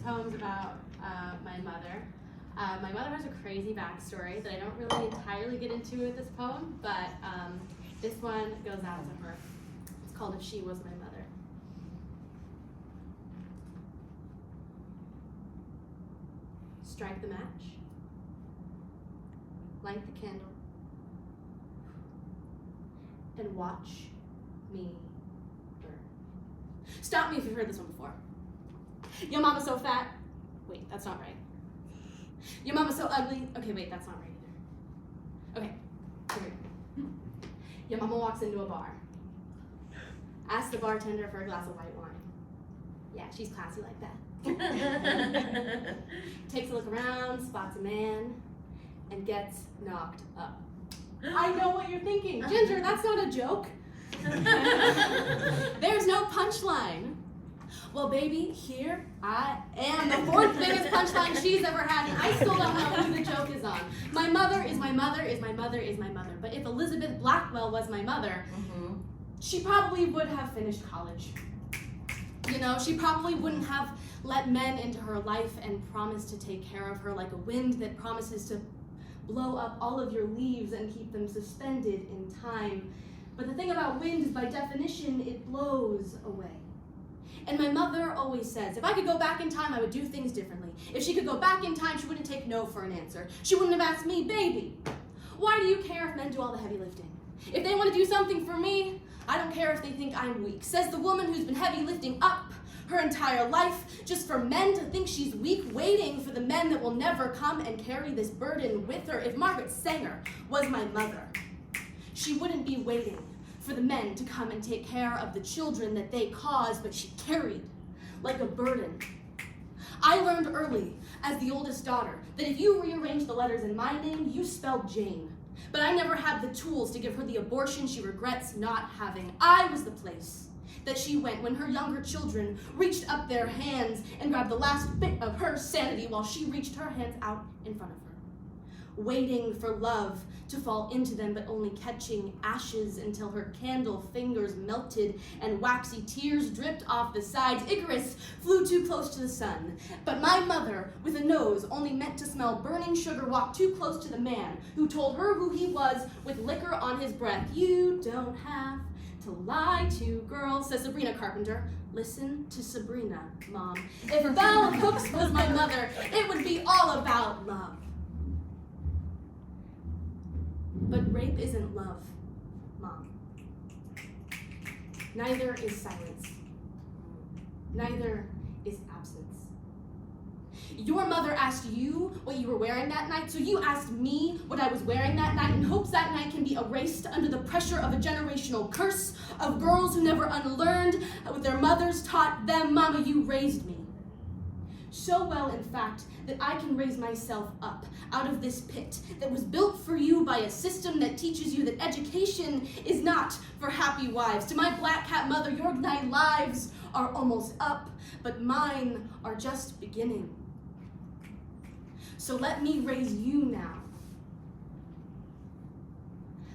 poem's about my mother. My mother has a crazy backstory that I don't really entirely get into with this poem, but this one goes out to her. It's called If She Was My Mother. Strike the match. Light the candle. And watch me burn. Stop me if you've heard this one before. Your mama's so fat. Wait, that's not right. Your mama's so ugly. Okay, wait, that's not right either. Okay, here we go. Your mama walks into a bar. Asks the bartender for a glass of white wine. Yeah, she's classy like that. Takes a look around, spots a man, and gets knocked up. I know what you're thinking. Ginger, that's not a joke. There's no punchline. Well, baby, here I am, the fourth biggest punchline she's ever had, and I still don't know who the joke is on. My mother is my mother is my mother is my mother. But if Elizabeth Blackwell was my mother, she probably would have finished college. You know, she probably wouldn't have let men into her life and promised to take care of her like a wind that promises to blow up all of your leaves and keep them suspended in time. But the thing about wind is, by definition, it blows away. And my mother always says, if I could go back in time, I would do things differently. If she could go back in time, she wouldn't take no for an answer. She wouldn't have asked me, baby, why do you care if men do all the heavy lifting? If they want to do something for me, I don't care if they think I'm weak. Says the woman who's been heavy lifting up her entire life just for men to think she's weak, waiting for the men that will never come and carry this burden with her. If Margaret Sanger was my mother, she wouldn't be waiting for the men to come and take care of the children that they caused, but she carried like a burden. I learned early, as the oldest daughter, that if you rearranged the letters in my name, you spelled Jane. But I never had the tools to give her the abortion she regrets not having. I was the place that she went when her younger children reached up their hands and grabbed the last bit of her sanity while she reached her hands out in front of her, waiting for love to fall into them, but only catching ashes until her candle fingers melted and waxy tears dripped off the sides. Icarus flew too close to the sun, but my mother, with a nose only meant to smell burning sugar, walked too close to the man who told her who he was with liquor on his breath. You don't have to lie to girls, says Sabrina Carpenter. Listen to Sabrina, Mom. If Belle Hooks was my mother, it would be all about love. But rape isn't love, Mom. Neither is silence. Neither is absence. Your mother asked you what you were wearing that night, so you asked me what I was wearing that night in hopes that night can be erased under the pressure of a generational curse of girls who never unlearned what their mothers taught them. Mama, you raised me. So well, in fact, that I can raise myself up out of this pit that was built for you by a system that teaches you that education is not for happy wives. To my black cat mother, your night lives are almost up, but mine are just beginning. So let me raise you now.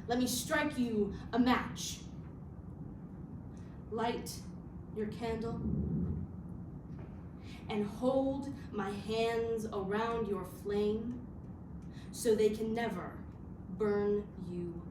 Let me strike you a match. Light your candle and hold my hands around your flame so they can never burn you